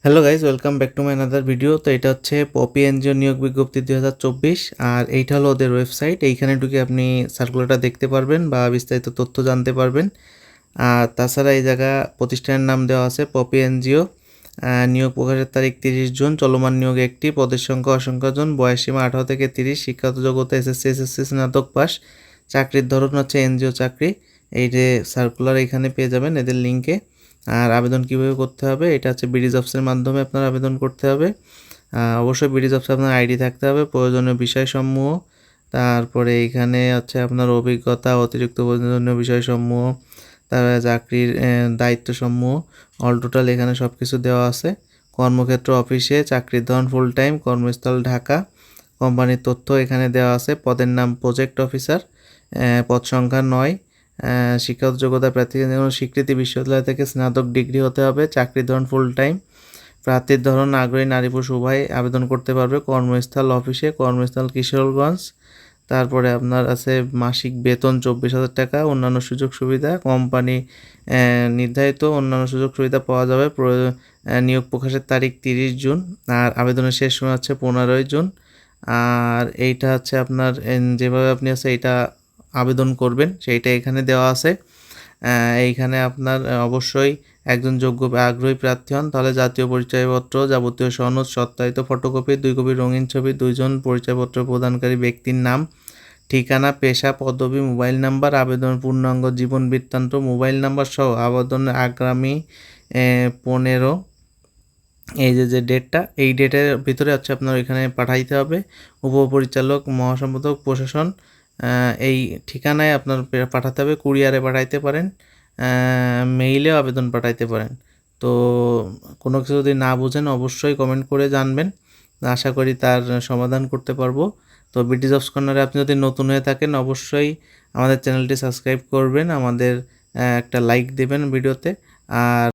Hello guys, welcome back to my another video. তো এটা হচ্ছে পপি এনজিও নিয়োগ বিজ্ঞপ্তি 2024, আর এইটা হলো ওদের ওয়েবসাইট। এইখানে ঢুকে আপনি সার্কুলারটা দেখতে পারবেন বা বিস্তারিত তথ্য জানতে পারবেন। আর তাছাড়া এই জায়গা প্রতিষ্ঠানের নাম দেওয়া আছে পপি এনজিও। নিয়োগ প্রকাশের তারিখ 30 জুন। চলমান নিয়োগ একটি, পদের সংখ্যা অসংখ্য জন, বয়সসীমা 18 থেকে 30, শিক্ষাগত যোগ্যতা এসএসসি স্নাতক পাস, চাকরির ধরন হচ্ছে এনজিও চাকরি। এই যে সার্কুলার এখানে পেয়ে যাবেন এদের লিঙ্কে। আর আবেদন কীভাবে করতে হবে, এটা হচ্ছে বিডি জবসের মাধ্যমে আপনার আবেদন করতে হবে। অবশ্যই বিডি জবসে আপনার আইডি থাকতে হবে, প্রয়োজনীয় বিষয়সমূহ, তারপরে এইখানে হচ্ছে আপনার অভিজ্ঞতা, অতিরিক্ত প্রয়োজনীয় বিষয়সমূহ, তারপরে চাকরির দায়িত্বসমূহ, অল টোটাল এখানে সব কিছু দেওয়া আছে। কর্মক্ষেত্র অফিসে, চাকরির ধরন ফুল টাইম, কর্মস্থল ঢাকা, কোম্পানির তথ্য এখানে দেওয়া আছে। পদের নাম প্রজেক্ট অফিসার, পদ সংখ্যা 9। শিক্ষাগত যোগ্যতা প্রার্থীকে যেমন স্বীকৃতি বিশ্ববিদ্যালয় থেকে স্নাতক ডিগ্রি হতে হবে। চাকরির ধরন ফুল টাইম, প্রার্থীর ধরন আগ্রহী নারী পুরুষ উভয় আবেদন করতে পারবে। কর্মস্থল অফিসে, কর্মস্থল কিশোরগঞ্জ। তারপরে আপনার আছে মাসিক বেতন 24,000 টাকা, অন্যান্য সুযোগ সুবিধা কোম্পানি নির্ধারিত অন্যান্য সুযোগ সুবিধা পাওয়া যাবে। নিয়োগ প্রকাশের তারিখ 30 জুন, আর আবেদনের শেষ সময় হচ্ছে 15 জুন। আর এইটা হচ্ছে আপনার যেভাবে আপনি আছে এইটা আবেদন করবেন সেইটা এখানে দেওয়া আছে। এইখানে আপনার অবশ্যই একজন যোগ্য আগ্রহী প্রার্থী হন তাহলে জাতীয় পরিচয়পত্র, যাবতীয় সনদ, সত্যায়িত ফটোকপি, 2 কপি রঙিন ছবি, 2 জন পরিচয়পত্র প্রদানকারী ব্যক্তির নাম, ঠিকানা, পেশা, পদবি, মোবাইল নাম্বার, আবেদনের পূর্ণাঙ্গ জীবন বৃত্তান্ত, মোবাইল নাম্বার সহ আবেদনের আগামী 15, এই যে ডেটটা, এই ডেটের ভিতরে হচ্ছে আপনার এখানে পাঠাইতে হবে। উপপরিচালক, মহাসম্পাদক, প্রশাসন, এই ঠিকানায় আপনার পাঠাতে হবে। কুরিয়ারে পাঠাইতে পারেন, মেইলেও আবেদন পাঠাইতে পারেন। তো কোনো কিছু যদি না বুঝেন অবশ্যই কমেন্ট করে জানবেন, আশা করি তার সমাধান করতে পারবো। তো বিডি জবস কর্নারে আপনি যদি নতুন হয়ে থাকেন অবশ্যই আমাদের চ্যানেলটি সাবস্ক্রাইব করবেন, আমাদের একটা লাইক দেবেন ভিডিওতে। আর